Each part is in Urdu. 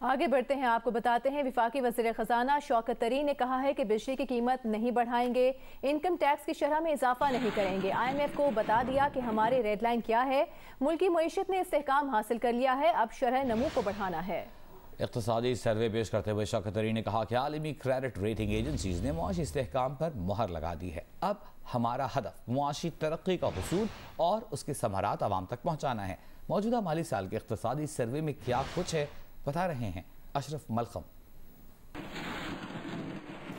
آگے بڑھتے ہیں، آپ کو بتاتے ہیں وفاقی وزیر خزانہ شوکت طرین نے کہا ہے کہ بجلی کی قیمت نہیں بڑھائیں گے، انکم ٹیکس کی شرح میں اضافہ نہیں کریں گے۔ IMF کو بتا دیا کہ ہمارے ریڈ لائن کیا ہے، ملکی معیشت نے استحکام حاصل کر لیا ہے، اب شرح نمو کو بڑھانا ہے۔ اقتصادی سروے پیش کرتے ہوئے شوکت طرین نے کہا کہ عالمی کریڈٹ ریٹنگ ایجنسیز نے معاشی استحکام پر مہر لگا دی ہے۔ اب ہمارا ہدف معاشی ترقی کا حصول اور اس کے ثمرات عوام تک پہنچانا ہے۔ موجودہ مالی سال کے اقتصادی سروے میں کیا کچھ ہے بتا رہے ہیں اشرف ملخم۔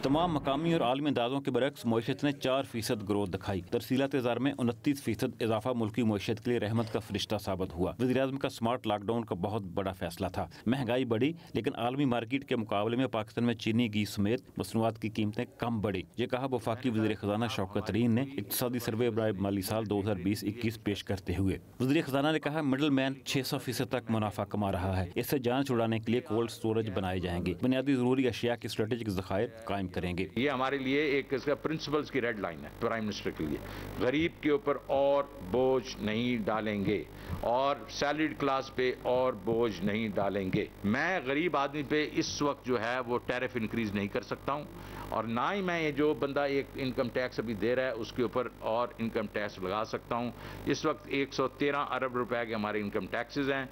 تمام مقامی اور عالمی اندازوں کے برعکس معیشت نے 4% گروتھ دکھائی۔ ترسیلات زر میں 29% اضافہ ملکی معیشت کے لیے رحمت کا فرشتہ ثابت ہوا۔ وزیراعظم کا سمارٹ لاک ڈاؤن کا بہت بڑا فیصلہ تھا۔ مہنگائی بڑھی لیکن عالمی مارکیٹ کے مقابلے میں پاکستان میں چینی، گھی سمیت مصنوعات کی قیمتیں کم بڑھی۔ یہ کہا وفاقی وزیر خزانہ شوکت طرین نے اقتصادی سروے برائے مالی سال 2020-21 پیش کرتے ہوئے۔ وزیر خزانہ نے کہا مڈل مین 600% تک منافع کما رہا ہے۔ اس سے جان چھڑانے کے لیے کولڈ سٹوریج بنائے جائیں گے، بنیادی ضروری اشیاء کے اسٹریٹجک ذخائر قائم کریں گے۔ یہ ہمارے لیے ایک اس کا پرنسپلز کی ریڈ لائن ہے پرائم منسٹر کے لیے۔ غریب کے اوپر اور بوجھ نہیں ڈالیں گے اور سیلریڈ کلاس پہ اور بوجھ نہیں ڈالیں گے۔ میں غریب آدمی پہ اس وقت جو ہے وہ ٹیرف انکریز نہیں کر سکتا ہوں، اور نہ ہی میں یہ جو بندہ ایک انکم ٹیکس ابھی دے رہا ہے اس کے اوپر اور انکم ٹیکس لگا سکتا ہوں۔ اس وقت 113 ارب روپے کے ہمارے انکم ٹیکسز ہیں،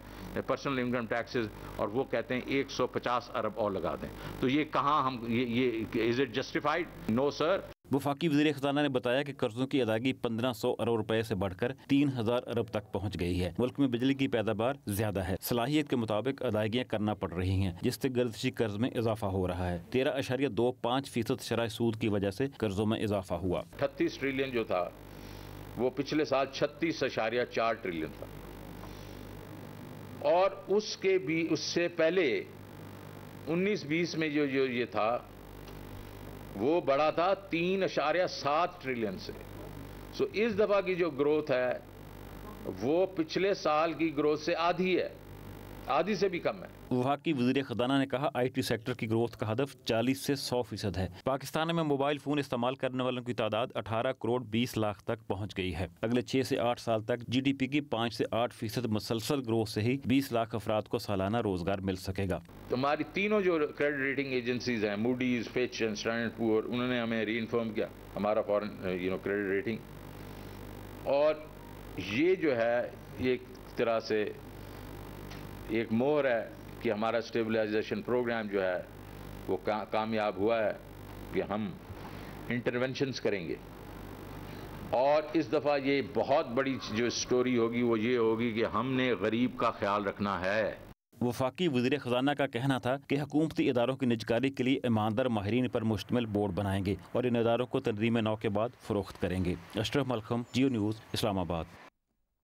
پرسنل انکم ٹیکسز، اور وہ کہتے ہیں 150 ارب اور لگا دیں۔ تو یہ کہاں ہم یہ از اٹ جسٹیفائڈ؟ نو سر۔ وفاقی وزیر خزانہ نے بتایا کہ قرضوں کی ادائیگی 1500 ارب روپے سے بڑھ کر 3000 ارب تک پہنچ گئی ہے۔ ملک میں بجلی کی پیداوار زیادہ ہے، صلاحیت کے مطابق ادائیگیاں کرنا پڑ رہی ہیں، جس سے گردشی قرض میں اضافہ ہو رہا ہے۔ 13.25% شرح سود کی وجہ سے قرضوں میں اضافہ ہوا۔ 38 ٹریلین جو تھا وہ پچھلے سال 36.4 ٹریلین تھا، اور اس سے پہلے 19-20 میں جو یہ تھا وہ بڑا تھا 3.7 ٹریلین سے۔ سو اس دفعہ کی جو گروتھ ہے وہ پچھلے سال کی گروتھ سے آدھی ہے، آدھی سے بھی کم ہے۔ وفاقی وزیر خزانہ نے کہا IT سیکٹر کی گروتھ کا ہدف 40 سے 100% ہے۔ پاکستان میں موبائل فون استعمال کرنے والوں کی تعداد 18 کروڑ 20 لاکھ تک پہنچ گئی ہے۔ اگلے 6 سے 8 سال تک GDP کی 5 سے 8% مسلسل گروتھ سے ہی 20 لاکھ افراد کو سالانہ روزگار مل سکے گا۔ ہماری تینوں جو کریڈٹ ریٹنگ ایجنسیز ہیں، موڈیز، فیچ اینڈ اسٹینڈرڈ پور، انہوں نے ہمیں ری انفارم کیا ہمارا فارن کریڈٹ ریٹنگ، اور یہ جو ہے ایک طرح سے ایک مہر ہے کہ ہمارا اسٹیبلائزیشن پروگرام جو ہے وہ کامیاب ہوا ہے کہ ہم انٹرونشنز کریں گے۔ اور اس دفعہ یہ بہت بڑی جو سٹوری ہوگی وہ یہ ہوگی کہ ہم نے غریب کا خیال رکھنا ہے۔ وفاقی وزیر خزانہ کا کہنا تھا کہ حکومتی اداروں کی نجکاری کے لیے ایماندار ماہرین پر مشتمل بورڈ بنائیں گے اور ان اداروں کو تنظیم نو کے بعد فروخت کریں گے۔ اشرف ملخم، جیو نیوز، اسلام آباد۔